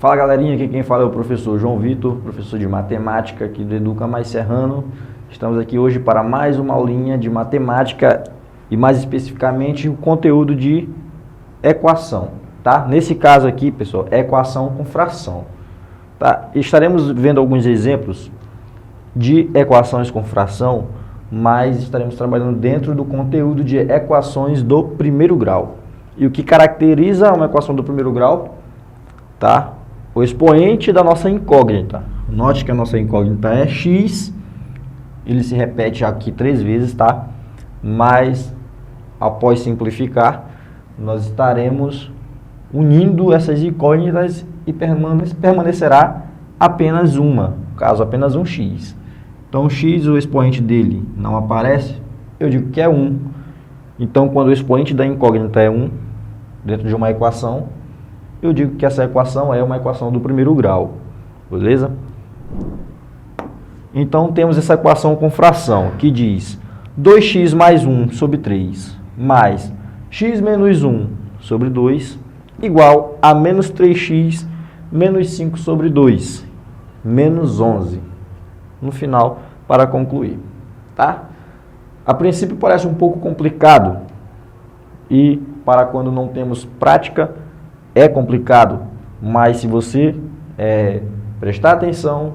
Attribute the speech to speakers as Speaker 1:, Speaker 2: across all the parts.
Speaker 1: Fala galerinha, aqui quem fala é o professor João Vitor, professor de matemática aqui do Educa Mais Serrano. Estamos aqui hoje para mais uma aulinha de matemática e mais especificamente o conteúdo de equação, tá? Nesse caso aqui, pessoal, é equação com fração, tá? Estaremos vendo alguns exemplos de equações com fração, mas estaremos trabalhando dentro do conteúdo de equações do primeiro grau. E o que caracteriza uma equação do primeiro grau, tá? O expoente da nossa incógnita. Note que a nossa incógnita é x, ele se repete aqui 3 vezes, tá? Mas, após simplificar, nós estaremos unindo essas incógnitas e permanecerá apenas uma, no caso, apenas um x. Então, x, o expoente dele não aparece, eu digo que é 1. Então, quando o expoente da incógnita é 1, dentro de uma equação, eu digo que essa equação é uma equação do primeiro grau, beleza? Então, temos essa equação com fração, que diz 2x mais 1 sobre 3, mais x menos 1 sobre 2, igual a menos 3x menos 5 sobre 2, menos 11. No final, para concluir, tá? A princípio parece um pouco complicado, e para quando não temos prática, é complicado, mas se você prestar atenção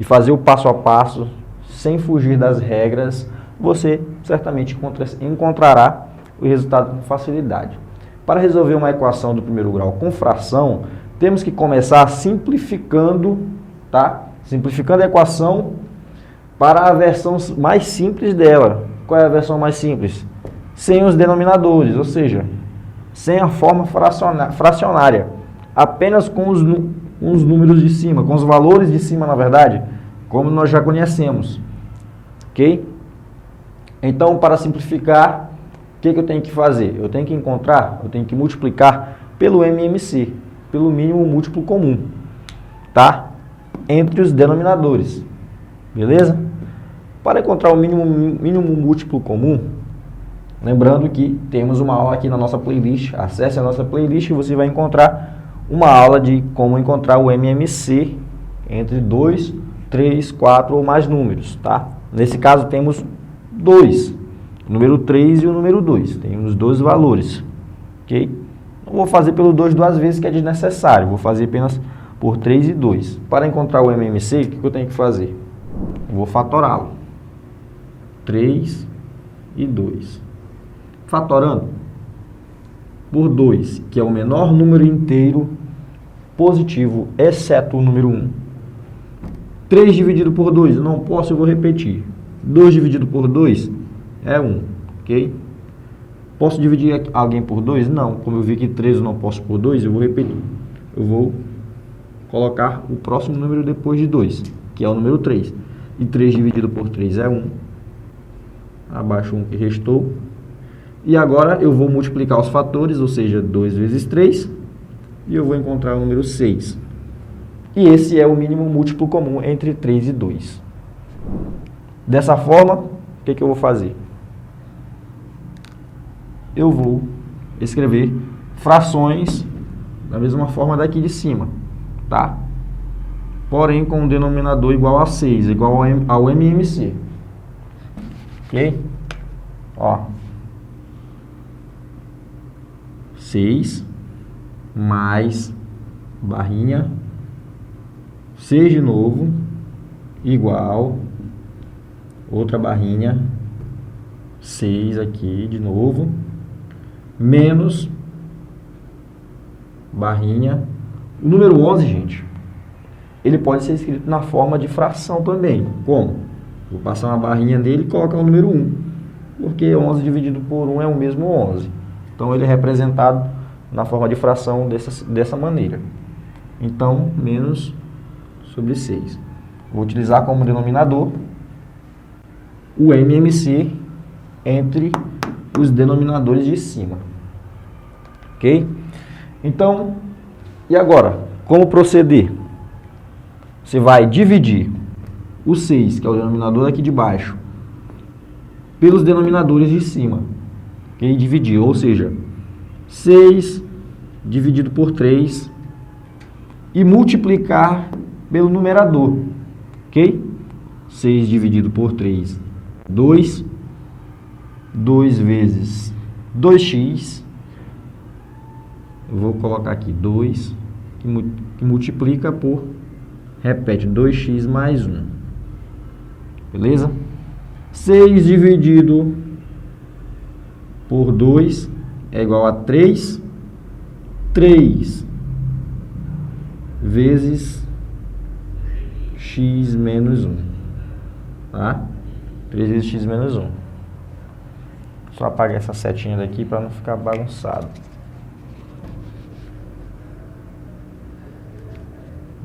Speaker 1: e fazer o passo a passo, sem fugir das regras, você certamente encontrará o resultado com facilidade. Para resolver uma equação do primeiro grau com fração, temos que começar simplificando, tá? Simplificando a equação para a versão mais simples dela. Qual é a versão mais simples? Sem os denominadores, ou seja, sem a forma fracionária, apenas com os números de cima, com os valores de cima, na verdade, como nós já conhecemos, ok? Então, para simplificar, o que eu tenho que fazer? Eu tenho que multiplicar pelo MMC, pelo mínimo múltiplo comum, tá? Entre os denominadores, beleza? Para encontrar o mínimo múltiplo comum, lembrando que temos uma aula aqui na nossa playlist. Acesse a nossa playlist e você vai encontrar uma aula de como encontrar o MMC entre 2, 3, 4 ou mais números, tá? Nesse caso temos 2, o número 3 e o número 2. Temos 2 valores, ok? Não vou fazer pelo 2 duas vezes, que é desnecessário. Vou fazer apenas por 3 e 2. Para encontrar o MMC, o que eu tenho que fazer? Eu vou fatorá-lo. 3 e 2. Fatorando por 2, que é o menor número inteiro positivo, exceto o número 1. 3 dividido por 2, eu não posso, eu vou repetir. 2 dividido por 2 é 1, ok? Posso dividir alguém por 2? Não, como eu vi que 3 eu não posso por 2, eu vou repetir. Eu vou colocar o próximo número depois de 2, que é o número 3. E 3 dividido por 3 é 1. Abaixo 1 que restou. E agora eu vou multiplicar os fatores, ou seja, 2 vezes 3, e eu vou encontrar o número 6. E esse é o mínimo múltiplo comum entre 3 e 2. Dessa forma, o que eu vou fazer? Eu vou escrever frações da mesma forma daqui de cima, tá? Porém, com o denominador igual a 6, igual ao MMC. Ok? Ó. 6 mais barrinha 6 de novo igual outra barrinha 6 aqui de novo menos barrinha. O número 11, gente, ele pode ser escrito na forma de fração também. Como? Vou passar uma barrinha dele e colocar o número 1, porque 11 dividido por 1 é o mesmo 11. Então, ele é representado na forma de fração dessa maneira. Então, menos sobre 6. Vou utilizar como denominador o MMC entre os denominadores de cima. Ok? Então, e agora? Como proceder? Você vai dividir o 6, que é o denominador aqui de baixo, pelos denominadores de cima. Ok? Dividir, ou seja, 6 dividido por 3 e multiplicar pelo numerador, ok? 6 dividido por 3, 2. 2 vezes 2x, eu vou colocar aqui 2, que multiplica por, repete, 2x mais 1, beleza? 6 dividido por 2 é igual a 3, 3 vezes x menos 1, tá? 3 vezes x menos 1. Só apagar essa setinha daqui para não ficar bagunçado.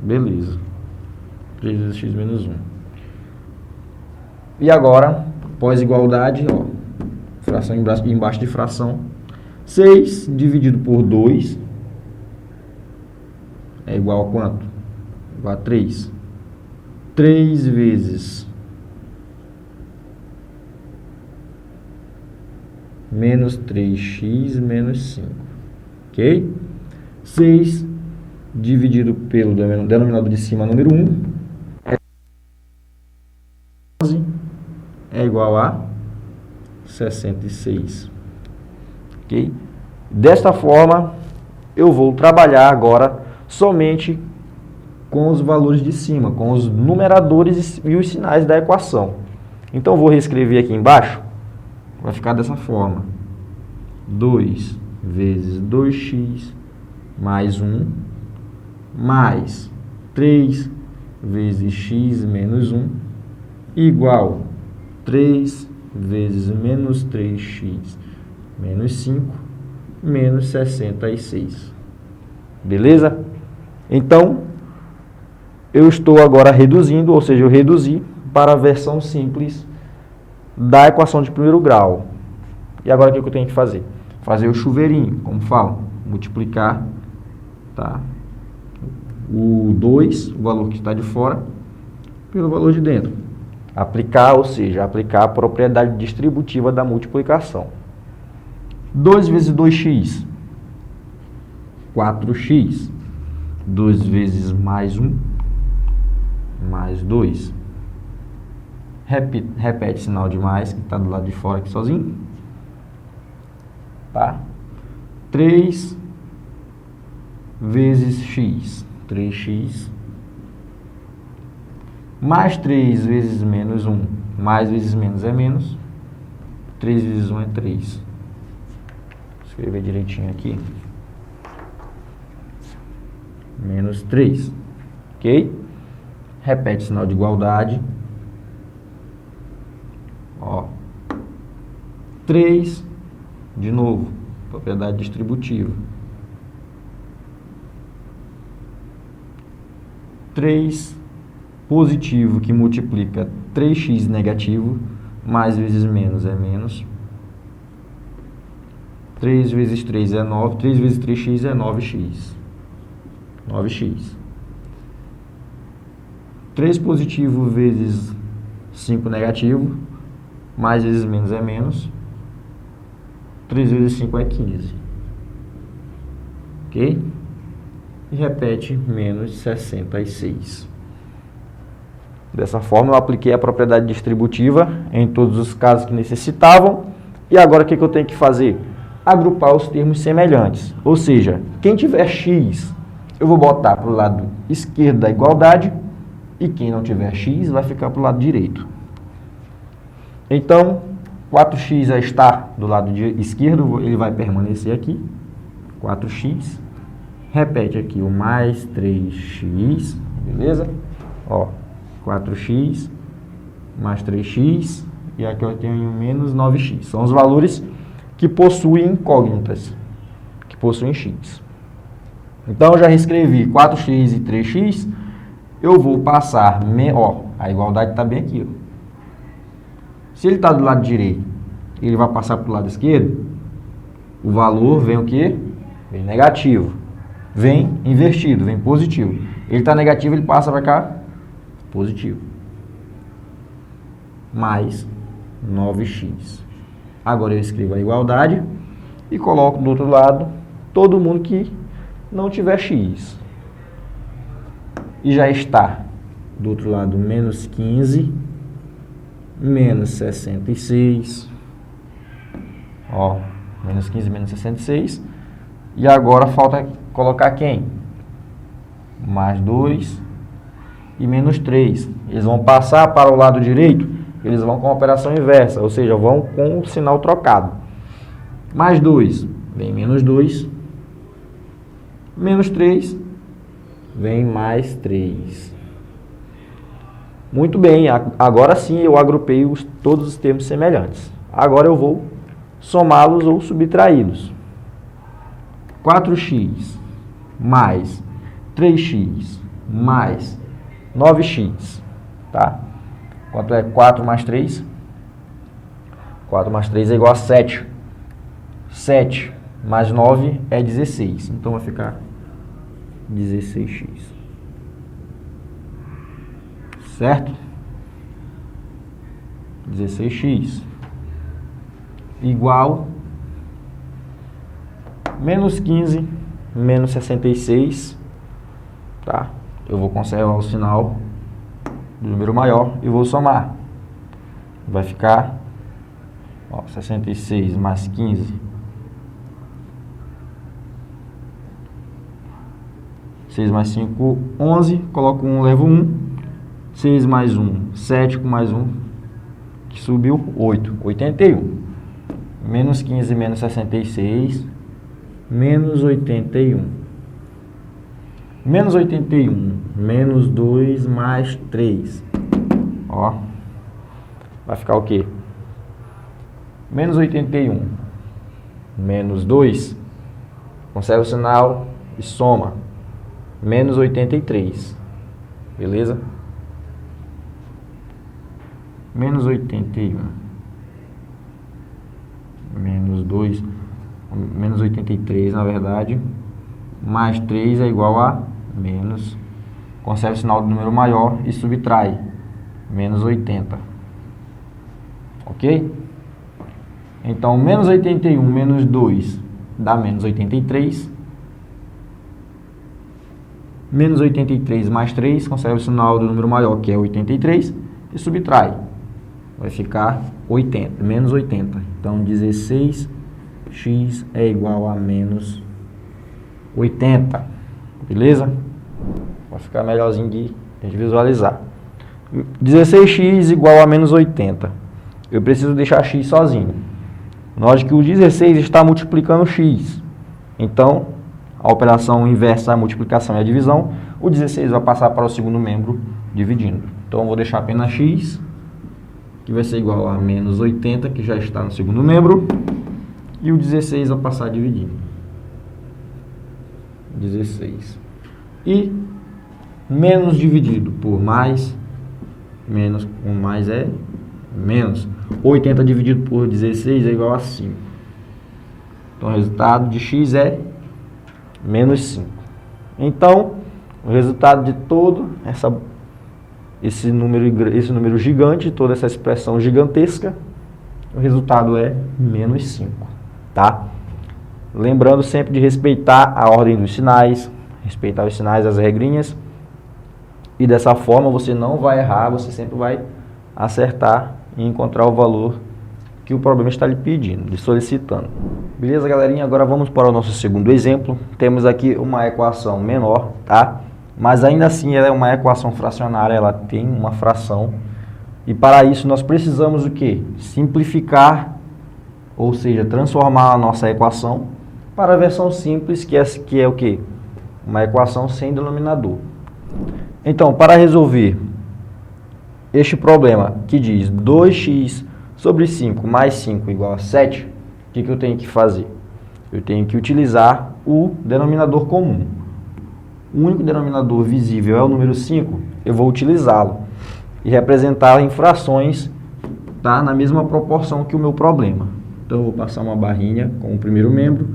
Speaker 1: Beleza. 3 vezes x menos 1. E agora, pós-igualdade, ó, fração embaixo de fração. 6 dividido por 2 é igual a quanto? Igual a 3. 3 vezes menos 3x menos 5. Ok? 6 dividido pelo denominador de cima, número 1, é igual a 66. Ok? Desta forma, eu vou trabalhar agora somente com os valores de cima, com os numeradores e os sinais da equação. Então, vou reescrever aqui embaixo. Vai ficar dessa forma. 2 vezes 2x mais 1 mais 3 vezes x menos 1 igual 3 vezes menos 3x menos 5 menos 66. Beleza? Então, eu estou agora reduzindo, ou seja, eu reduzi para a versão simples da equação de primeiro grau. E agora o que eu tenho que fazer? Fazer o chuveirinho, como falam, multiplicar, tá, o 2, o valor que está de fora, pelo valor de dentro. Aplicar, ou seja, aplicar a propriedade distributiva da multiplicação. 2 vezes 2x, 4x. 2 vezes mais 1, mais 2. Repete sinal de mais, que está do lado de fora aqui sozinho. Tá? 3 vezes x, 3x. Mais 3 vezes menos 1, mais vezes menos é menos. 3 vezes 1 é 3. Vou escrever direitinho aqui. Menos 3. Ok? Repete sinal de igualdade. Ó. 3, de novo, propriedade distributiva. 3 positivo que multiplica 3x negativo, mais vezes menos é menos. 3 vezes 3 é 9, 3 vezes 3x é 9x. 9x. 3 positivo vezes 5 negativo, mais vezes menos é menos. 3 vezes 5 é 15. Ok? E repete, menos 66. Dessa forma, eu apliquei a propriedade distributiva em todos os casos que necessitavam. E agora, o que eu tenho que fazer? Agrupar os termos semelhantes. Ou seja, quem tiver x, eu vou botar para o lado esquerdo da igualdade. E quem não tiver x, vai ficar para o lado direito. Então, 4x já está do lado esquerdo, ele vai permanecer aqui. 4x. Repete aqui o mais 3x, beleza? Ó, 4x mais 3x, e aqui eu tenho menos 9x. São os valores que possuem incógnitas, que possuem x. Então, eu já reescrevi 4x e 3x, eu vou passar, ó, a igualdade está bem aqui, ó. Se ele está do lado direito, ele vai passar para o lado esquerdo, o valor vem o quê? Vem negativo. Vem invertido, vem positivo. Ele está negativo, ele passa para cá, positivo. Mais 9x. Agora eu escrevo a igualdade e coloco do outro lado todo mundo que não tiver x. e já está do outro lado menos 15, menos 66, ó, menos 15, menos 66, e agora falta colocar quem? Mais 2 e menos 3. Eles vão passar para o lado direito, eles vão com a operação inversa, ou seja, vão com o sinal trocado. Mais 2, vem menos 2, menos 3, vem mais 3. Muito bem, agora sim eu agrupei todos os termos semelhantes. Agora eu vou somá-los ou subtraí-los. 4x mais 3x mais 9x, tá? Quanto é 4 mais 3? 4 mais 3 é igual a 7. 7 mais 9 é 16. Então vai ficar 16x. Certo? 16x igual menos 15 menos 66, tá? Eu vou conservar o sinal do número maior e vou somar. Vai ficar, ó, 66 mais 15, 6 mais 5, 11, coloco 1, levo 1, 6 mais 1, 7 com mais 1, que subiu 8, 81. Menos 15 menos 66, menos 81. Menos 81, menos 2 mais 3. Ó, vai ficar o quê? Menos 81, menos 2, conserva o sinal e soma. Menos 83, beleza? Menos 81, menos 2, menos 83 na verdade, mais 3 é igual a menos, conserva o sinal do número maior e subtrai, menos 80, ok? Então, menos 81 menos 2 dá menos 83, menos 83 mais 3, conserva o sinal do número maior, que é 83, e subtrai. Vai ficar 80, menos 80. Então, 16x é igual a menos 80. Beleza? Vai ficar melhorzinho de a gente visualizar. 16x igual a menos 80. Eu preciso deixar x sozinho. Note que o 16 está multiplicando x. Então, a operação inversa da multiplicação e a divisão, o 16 vai passar para o segundo membro dividindo. Então, eu vou deixar apenas x, que vai ser igual a menos 80, que já está no segundo membro, e o 16 vai passar dividindo. 16. E menos dividido por mais, menos com mais é menos. 80 dividido por 16 é igual a 5. Então, o resultado de x é menos 5. Então, o resultado de todo esse número gigante, toda essa expressão gigantesca, o resultado é menos 5, tá? Lembrando sempre de respeitar a ordem dos sinais, respeitar os sinais, as regrinhas, e dessa forma você não vai errar, você sempre vai acertar e encontrar o valor que o problema está lhe pedindo, lhe solicitando. Beleza, galerinha? Agora vamos para o nosso segundo exemplo. Temos aqui uma equação menor, tá? Mas ainda assim ela é uma equação fracionária, ela tem uma fração. E para isso nós precisamos o quê? Simplificar, ou seja, transformar a nossa equação para a versão simples, que é o quê? Uma equação sem denominador. Então, para resolver este problema que diz 2x sobre 5 mais 5 igual a 7, o que eu tenho que fazer? Eu tenho que utilizar o denominador comum. O único denominador visível é o número 5, eu vou utilizá-lo e representá-lo em frações, tá? Na mesma proporção que o meu problema. Então, eu vou passar uma barrinha com o primeiro membro,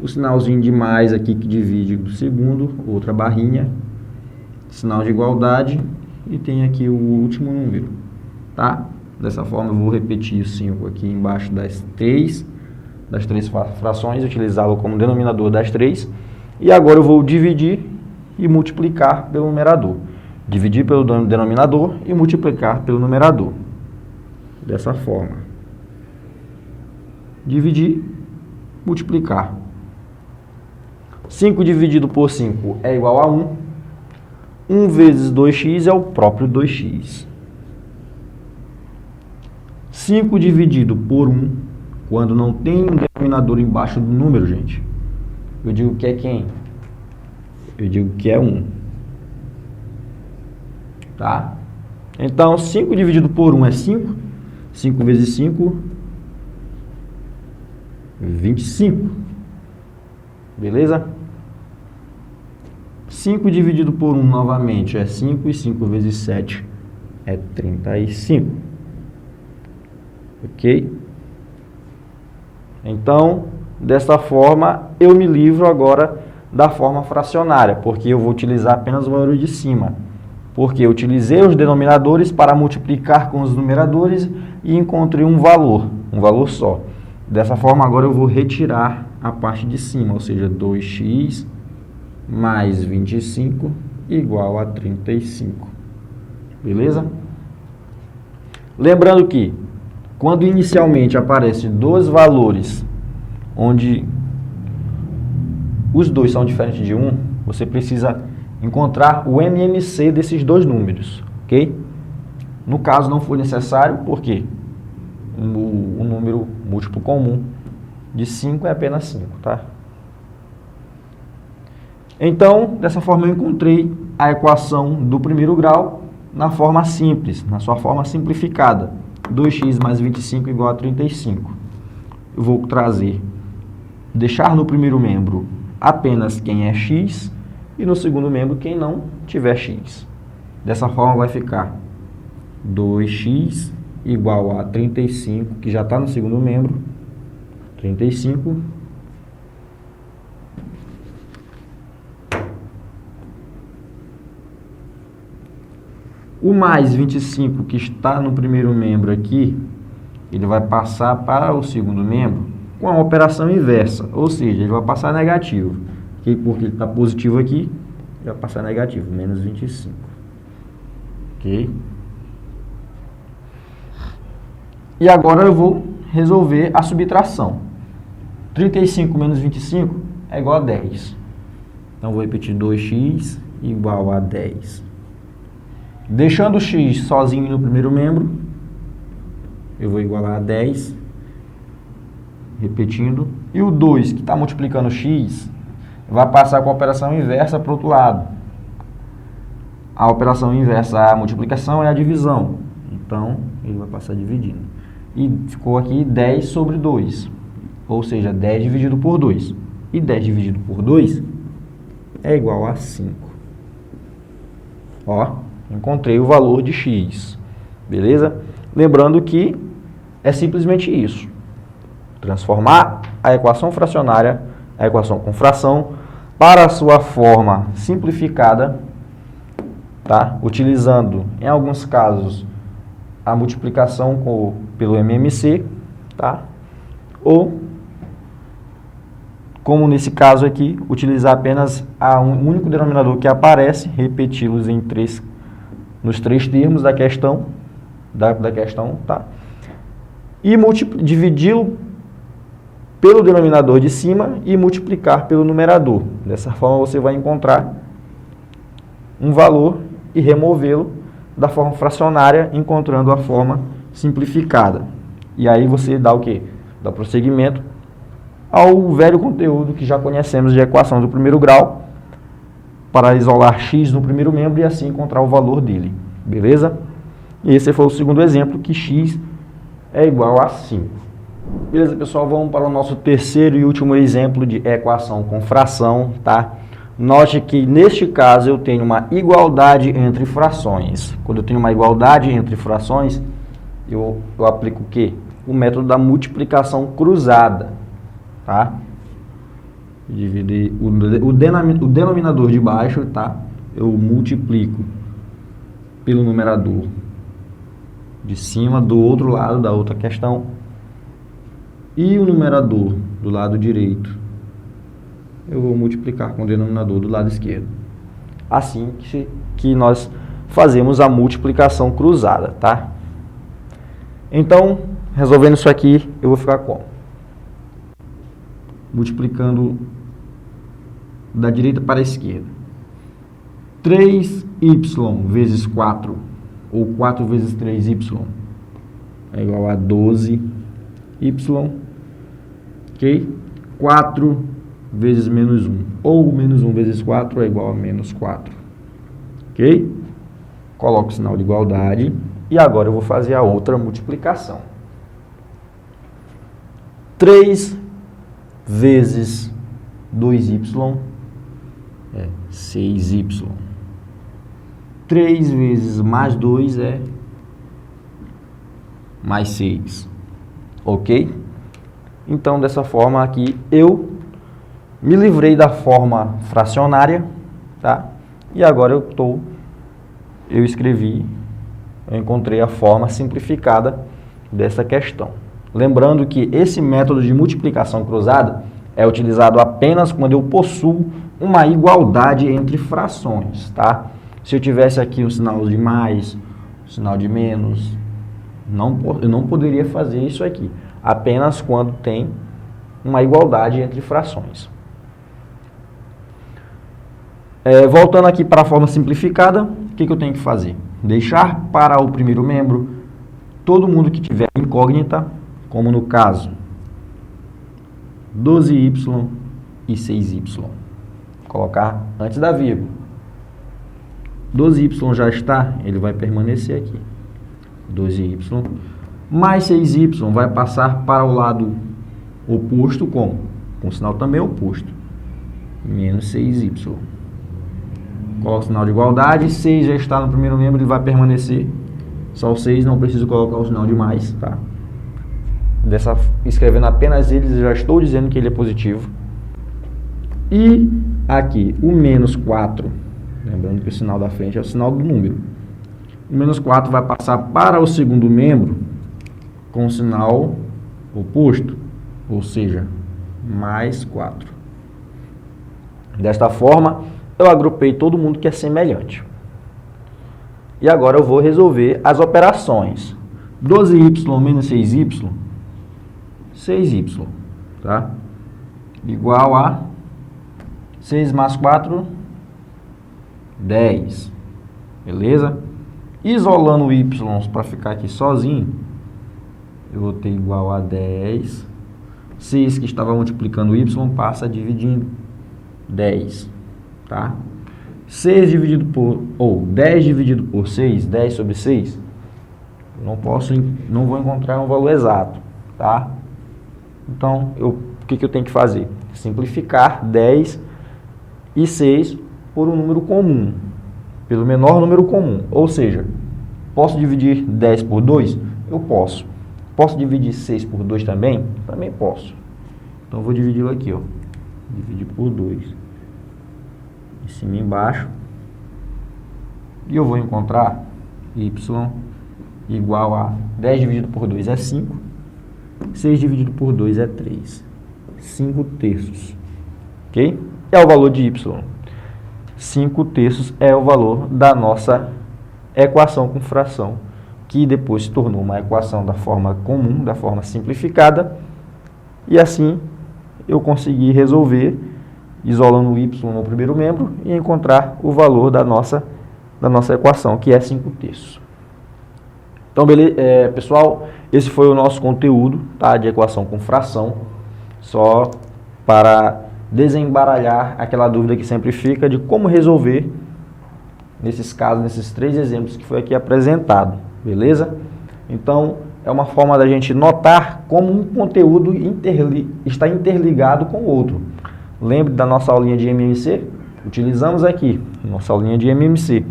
Speaker 1: o sinalzinho de mais aqui que divide do segundo, outra barrinha, sinal de igualdade, e tem aqui o último número, tá? Dessa forma eu vou repetir o 5 aqui embaixo das três frações, utilizá-lo como denominador das 3, e agora eu vou dividir e multiplicar pelo numerador. Dividir pelo denominador e multiplicar pelo numerador. Dessa forma. Dividir, multiplicar. 5 dividido por 5 é igual a 1. 1 vezes 2x é o próprio 2x. 5 dividido por 1, quando não tem um denominador embaixo do número, gente, eu digo que é quem? Eu digo que é 1. Tá? Então, 5 dividido por 1 é 5. 5 vezes 5, 25. Beleza? 5 dividido por 1 novamente é 5. E 5 vezes 7 é 35. Ok? Então, dessa forma, eu me livro agora da forma fracionária, porque eu vou utilizar apenas o valor de cima. Porque eu utilizei os denominadores para multiplicar com os numeradores e encontrei um valor só. Dessa forma, agora eu vou retirar a parte de cima, ou seja, 2x mais 25 igual a 35. Beleza? Lembrando que, quando inicialmente aparecem dois valores, onde os dois são diferentes de 1, você precisa encontrar o MMC desses dois números, ok? No caso, não foi necessário, porque o número múltiplo comum de 5 é apenas 5, tá? Então, dessa forma eu encontrei a equação do primeiro grau na forma simples, na sua forma simplificada. 2x mais 25 igual a 35. Eu vou deixar no primeiro membro apenas quem é x e no segundo membro quem não tiver x. Dessa forma vai ficar 2x igual a 35, que já está no segundo membro, 35. O mais 25 que está no primeiro membro aqui, ele vai passar para o segundo membro com a operação inversa, ou seja, ele vai passar negativo. Okay? Porque ele está positivo aqui, ele vai passar negativo, menos 25. Ok? E agora eu vou resolver a subtração. 35 menos 25 é igual a 10. Então, vou repetir 2x igual a 10. Deixando o x sozinho no primeiro membro, eu vou igualar a 10. Repetindo. E o 2, que está multiplicando o x, vai passar com a operação inversa para o outro lado. A operação inversa à multiplicação é a divisão. Então, ele vai passar dividindo. E ficou aqui 10 sobre 2. Ou seja, 10 dividido por 2. E 10 dividido por 2 é igual a 5. Ó, encontrei o valor de x. Beleza? Lembrando que é simplesmente isso. Transformar a equação fracionária, a equação com fração, para a sua forma simplificada, tá? Utilizando, em alguns casos, a multiplicação pelo MMC, tá? Ou, como nesse caso aqui, utilizar apenas um único denominador que aparece, repeti-los nos três termos da questão, tá? E dividi-lo pelo denominador de cima e multiplicar pelo numerador. Dessa forma você vai encontrar um valor e removê-lo da forma fracionária, encontrando a forma simplificada. E aí você dá o quê? Dá prosseguimento ao velho conteúdo que já conhecemos de equação do primeiro grau, para isolar x no primeiro membro e assim encontrar o valor dele. Beleza? E esse foi o segundo exemplo, que x é igual a 5. Beleza, pessoal? Vamos para o nosso terceiro e último exemplo de equação com fração, tá? Note que, neste caso, eu tenho uma igualdade entre frações. Quando eu tenho uma igualdade entre frações, eu aplico o quê? O método da multiplicação cruzada, tá? Dividir o denominador de baixo, tá? Eu multiplico pelo numerador de cima, do outro lado da outra questão. E o numerador do lado direito, eu vou multiplicar com o denominador do lado esquerdo. assim que nós fazemos a multiplicação cruzada, tá? Então, resolvendo isso aqui, eu vou ficar como? Multiplicando da direita para a esquerda. 3y vezes 4, ou 4 vezes 3y, é igual a 12y, ok? 4 vezes menos 1, ou menos 1 vezes 4 é igual a menos 4, ok? Coloco o sinal de igualdade, e agora eu vou fazer a outra multiplicação. 3 vezes 2y é 6y. 3 vezes mais 2 é mais 6. Ok? Então, dessa forma aqui, eu me livrei da forma fracionária, tá? E agora eu encontrei a forma simplificada dessa questão. Lembrando que esse método de multiplicação cruzada é utilizado apenas quando eu possuo uma igualdade entre frações, tá? Se eu tivesse aqui um sinal de mais, um sinal de menos, eu não poderia fazer isso aqui. Apenas quando tem uma igualdade entre frações. Voltando aqui para a forma simplificada, o que eu tenho que fazer? Deixar para o primeiro membro todo mundo que tiver incógnita, como no caso 12y e 6y. Colocar antes da vírgula. 12y já está, ele vai permanecer aqui. 12y mais 6y vai passar para o lado oposto, com sinal também oposto. Menos 6y. Coloco o sinal de igualdade, 6 já está no primeiro membro, ele vai permanecer. Só o 6, não preciso colocar o sinal de mais, tá? Escrevendo apenas eles, eu já estou dizendo que ele é positivo. E aqui, o menos 4, lembrando que o sinal da frente é o sinal do número. O menos 4 vai passar para o segundo membro com o sinal oposto, ou seja, mais 4. Desta forma, eu agrupei todo mundo que é semelhante. E agora eu vou resolver as operações. 12y menos 6y, 6y, tá? Igual a 6 mais 4, 10. Beleza? Isolando o y para ficar aqui sozinho, eu vou ter igual a 10. 6 que estava multiplicando o y passa dividindo 10, tá? 6 dividido por, ou 10 dividido por 6, 10 sobre 6, não vou encontrar um valor exato, tá? Então, o que eu tenho que fazer? Simplificar 10 e 6 por um número comum, pelo menor número comum. Ou seja, posso dividir 10 por 2? Eu posso. Posso dividir 6 por 2 também? Também posso. Então, eu vou dividi-lo aqui, ó. Dividir por 2. Em cima e embaixo. E eu vou encontrar y igual a 10 dividido por 2 é 5. 6 dividido por 2 é 3. 5 terços. Ok? É o valor de y. 5 terços é o valor da nossa equação com fração, que depois se tornou uma equação da forma comum, da forma simplificada. E assim eu consegui resolver, isolando o y no primeiro membro, e encontrar o valor da nossa equação, que é 5 terços. Então, beleza, pessoal, esse foi o nosso conteúdo, tá, de equação com fração, só para desembaralhar aquela dúvida que sempre fica de como resolver nesses casos, nesses 3 exemplos que foi aqui apresentado, beleza? Então, é uma forma da gente notar como um conteúdo está interligado com o outro. Lembre da nossa aulinha de MMC? Utilizamos aqui, nossa aulinha de MMC.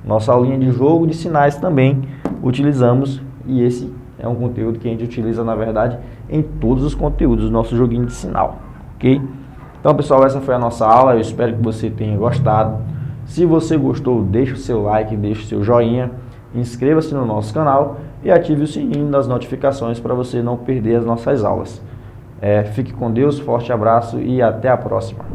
Speaker 1: Nossa aulinha de jogo de sinais também utilizamos, e esse é um conteúdo que a gente utiliza, na verdade, em todos os conteúdos do nosso joguinho de sinal, ok? Então, pessoal, essa foi a nossa aula, eu espero que você tenha gostado. Se você gostou, deixe o seu like, deixe o seu joinha, inscreva-se no nosso canal e ative o sininho das notificações para você não perder as nossas aulas. Fique com Deus, forte abraço e até a próxima.